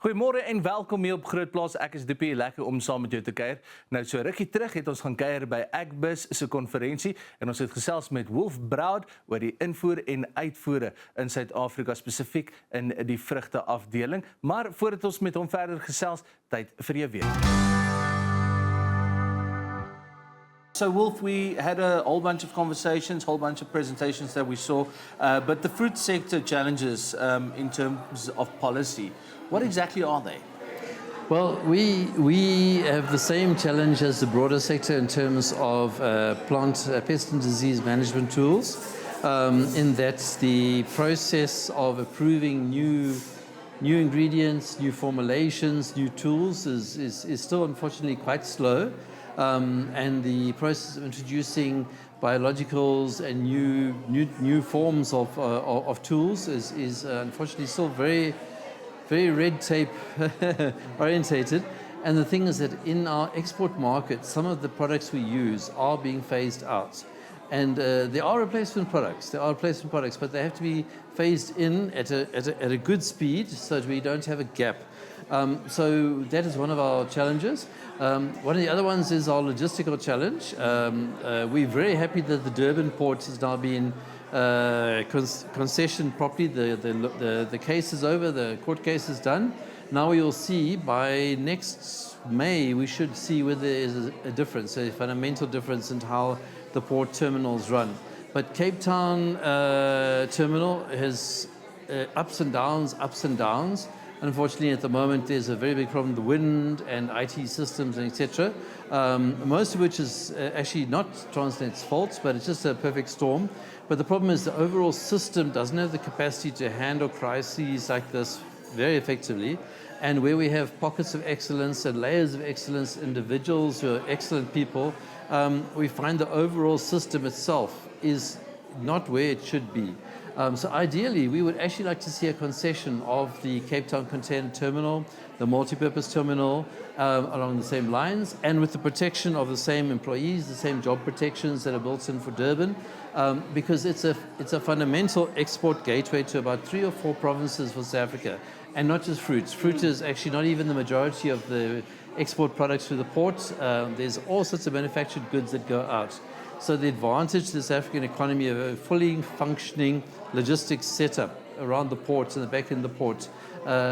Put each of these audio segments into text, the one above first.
Goeiemôre en welkom hier op GROOTplaas. Ek is Dippie, lekker om saam met jou te kuier. Nou so rukkie terug het ons gaan kuier by Agbiz se konferensie en ons het gesels met Wolfe Braude oor die invoer en uitvoere in Suid-Afrika, spesifiek in die vrugte afdeling. Maar voordat ons met hom verder gesels, tyd vir jou weer. So Wolfe, we had a whole bunch of conversations, whole bunch of presentations that we saw, but the fruit sector challenges in terms of policy, what exactly are they? Well, we have the same challenge as the broader sector in terms of plant pest and disease management tools, in that the process of approving new ingredients, new formulations, new tools is still unfortunately quite slow. And the process of introducing biologicals and new forms of tools is unfortunately still very red tape orientated. And the thing is that in our export market, some of the products we use are being phased out. And there are replacement products, but they have to be phased in at a good speed so that we don't have a gap. So that is one of our challenges. One of the other ones is our logistical challenge. We're very happy that the Durban port has now been concessioned properly. The case is over, the court case is done. Now we will see by next May, we should see whether there is a difference, a fundamental difference in how the port terminals run. But Cape Town terminal has ups and downs. Unfortunately, at the moment, there's a very big problem, the wind and IT systems and etc. Most of which is actually not Transnet's fault, but it's just a perfect storm. But the problem is the overall system doesn't have the capacity to handle crises like this very effectively. And where we have pockets of excellence and layers of excellence, individuals who are excellent people, we find the overall system itself is not where it should be. So ideally, we would actually like to see a concession of the Cape Town container terminal, the multi-purpose terminal, along the same lines, and with the protection of the same employees, the same job protections that are built in for Durban, because it's a fundamental export gateway to about 3 or 4 provinces for South Africa, and not just fruits. Fruit is actually not even the majority of the export products through the port. There's all sorts of manufactured goods that go out. So the advantage to the South African economy of a fully functioning logistics setup around the ports and the back end of the port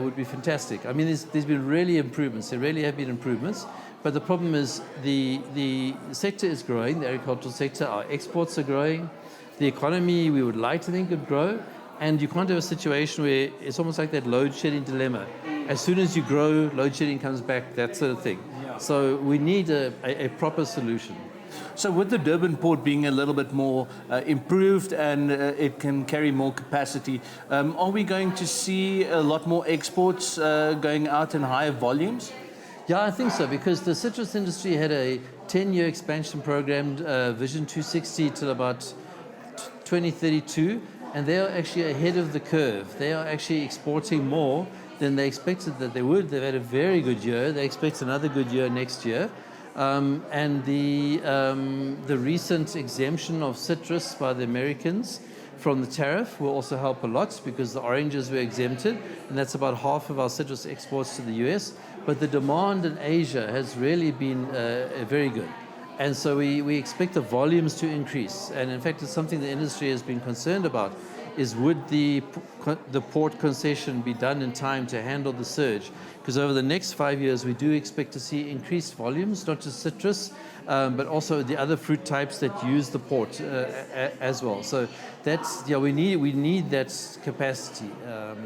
would be fantastic. I mean, there's been really improvements. There really have been improvements. But the problem is the sector is growing, the agricultural sector. Our exports are growing. The economy, we would like to think, would grow. And you can't have a situation where it's almost like that load shedding dilemma. As soon as you grow, load shedding comes back, that sort of thing. Yeah. So we need a proper solution. So with the Durban port being a little bit more improved and it can carry more capacity, are we going to see a lot more exports going out in higher volumes? Yeah, I think so, because the citrus industry had a 10-year expansion program, Vision 260 till about 2032, and they are actually ahead of the curve. They are actually exporting more than they expected that they would. They've had a very good year. They expect another good year next year. And the recent exemption of citrus by the Americans from the tariff will also help a lot, because the oranges were exempted, and that's about half of our citrus exports to the US. But the demand in Asia has really been very good. And so we expect the volumes to increase. And in fact, it's something the industry has been concerned about, is would the port concession be done in time to handle the surge? Because over the next 5 years, we do expect to see increased volumes, not just citrus, but also the other fruit types that use the port as well. So that's, yeah, we need that capacity,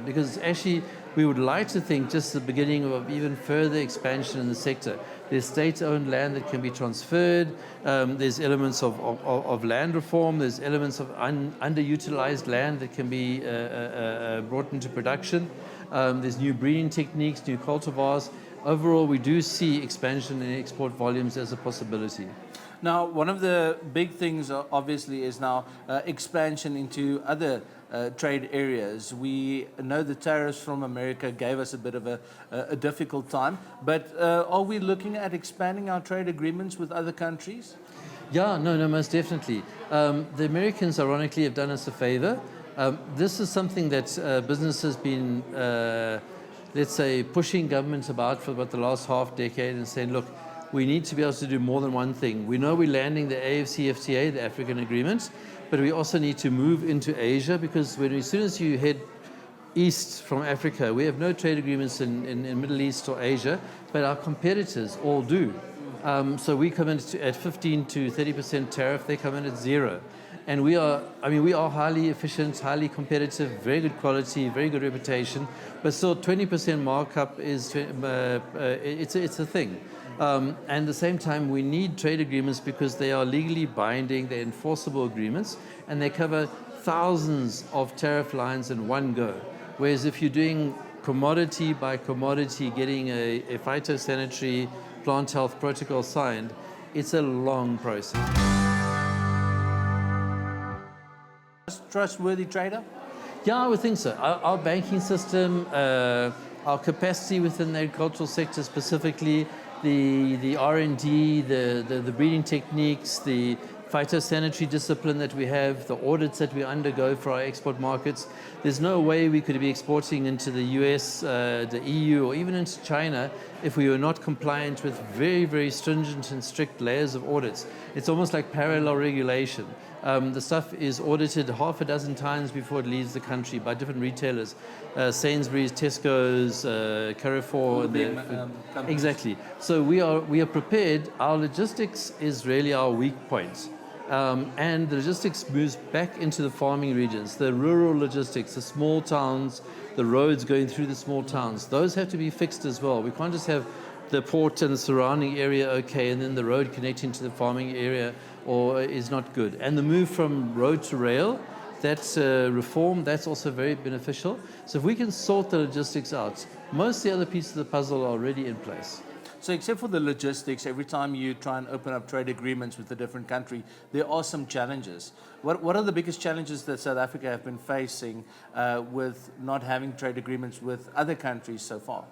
because actually we would like to think just the beginning of even further expansion in the sector. There's state-owned land that can be transferred. There's elements of land reform. There's elements of underutilized land that can be brought into production. There's new breeding techniques, new cultivars. Overall, we do see expansion in export volumes as a possibility. Now, one of the big things, obviously, is now expansion into other trade areas. We know the tariffs from America gave us a bit of a difficult time, but are we looking at expanding our trade agreements with other countries? Yeah, no, most definitely. The Americans, ironically, have done us a favor. This is something that business has been let's say, pushing governments about for about the last half decade and saying, look, we need to be able to do more than one thing. We know we're landing the AFCFTA, the African Agreement, but we also need to move into Asia, because as soon as you head east from Africa, we have no trade agreements in Middle East or Asia, but our competitors all do. So we come in at 15 to 30% tariff, they come in at 0. And we are highly efficient, highly competitive, very good quality, very good reputation, but still 20% markup is, it's a thing. And at the same time, we need trade agreements because they are legally binding, they're enforceable agreements, and they cover thousands of tariff lines in one go. Whereas if you're doing commodity by commodity, getting a phytosanitary plant health protocol signed, it's a long process. Trustworthy trader? Yeah, I would think so. Our banking system, our capacity within the agricultural sector specifically, the R&D, the breeding techniques, the phytosanitary discipline that we have, the audits that we undergo for our export markets. There's no way we could be exporting into the US, the EU, or even into China if we were not compliant with very, very stringent and strict layers of audits. It's almost like parallel regulation. The stuff is audited half a dozen times before it leaves the country by different retailers, Sainsbury's, Tesco's, Carrefour. Exactly. So we are prepared. Our logistics is really our weak point. And the logistics moves back into the farming regions, the rural logistics, the small towns, the roads going through the small towns. Those have to be fixed as well. We can't just have the port and the surrounding area okay, and then the road connecting to the farming area or is not good. And the move from road to rail, that's reform, that's also very beneficial. So if we can sort the logistics out, most of the other pieces of the puzzle are already in place. So except for the logistics, every time you try and open up trade agreements with a different country, there are some challenges. What are the biggest challenges that South Africa have been facing with not having trade agreements with other countries so far?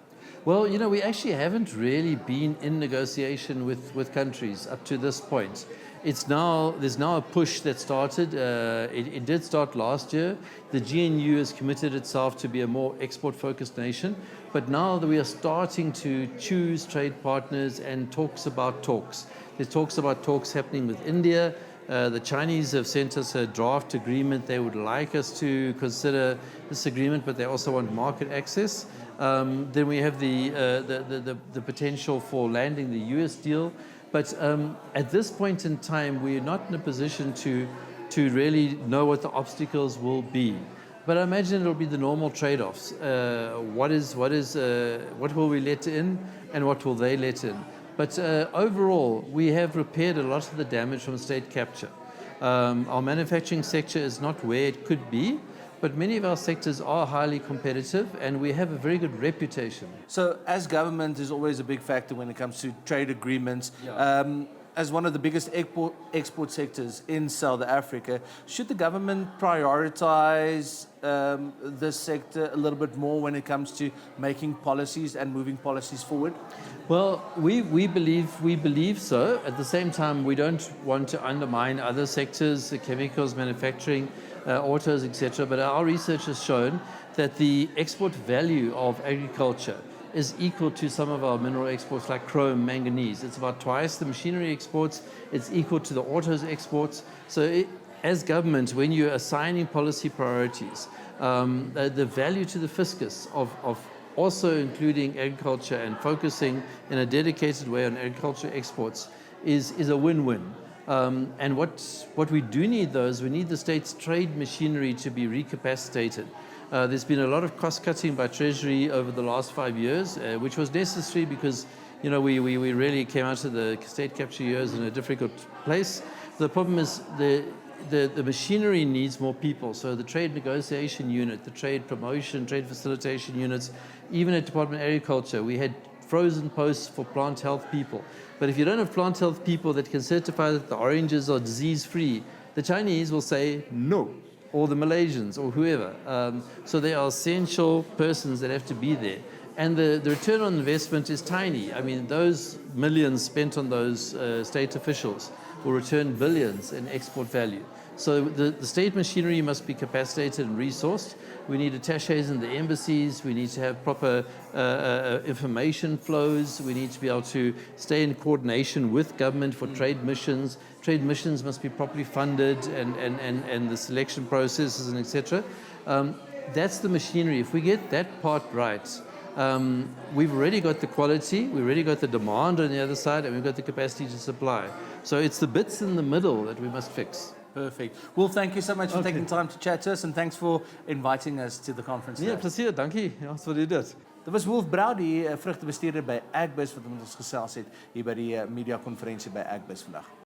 Well, we actually haven't really been in negotiation with countries up to this point. There's now a push that started. It did start last year. The GNU has committed itself to be a more export-focused nation. But now that we are starting to choose trade partners and talks about talks. There's talks about talks happening with India. The Chinese have sent us a draft agreement. They would like us to consider this agreement, but they also want market access. Then we have the potential for landing the US deal. But at this point in time, we're not in a position to really know what the obstacles will be. But I imagine it'll be the normal trade-offs. What will we let in, and what will they let in? But overall, we have repaired a lot of the damage from state capture. Our manufacturing sector is not where it could be, but many of our sectors are highly competitive, and we have a very good reputation. So as government is always a big factor when it comes to trade agreements, as one of the biggest export sectors in South Africa, should the government prioritize this sector a little bit more when it comes to making policies and moving policies forward? Well, we believe so. At the same time, we don't want to undermine other sectors, the chemicals, manufacturing, autos, etc. But our research has shown that the export value of agriculture is equal to some of our mineral exports like chrome, manganese. It's about twice the machinery exports. It's equal to the autos exports. So as government, when you're assigning policy priorities, the value to the fiscus of also including agriculture and focusing in a dedicated way on agriculture exports is a win-win. And what we do need, though, is we need the state's trade machinery to be recapacitated. There's been a lot of cost-cutting by Treasury over the last 5 years, which was necessary because, we really came out of the state capture years in a difficult place. The problem is the machinery needs more people. So the trade negotiation unit, the trade promotion, trade facilitation units, even at Department of Agriculture, we had frozen posts for plant health people. But if you don't have plant health people that can certify that the oranges are disease-free, the Chinese will say no, or the Malaysians, or whoever. So they are essential persons that have to be there. And the return on investment is tiny. I mean, those millions spent on those state officials will return billions in export value. So the state machinery must be capacitated and resourced. We need attaches in the embassies. We need to have proper information flows. We need to be able to stay in coordination with government for trade missions. Trade missions must be properly funded and the selection processes and etc. That's the machinery. If we get that part right, we've already got the quality, we've already got the demand on the other side, and we've got the capacity to supply. So it's the bits in the middle that we must fix. Perfect. Wolf, thank you so much for taking time to chat to us, and thanks for inviting us to the conference Nee, today. plesier, dankie. Ja, so dit. Dit was Wolfe Braude, die vrugtebestuurder by Agbiz wat ons gesels het hier by die media konferensie by Agbiz vandag.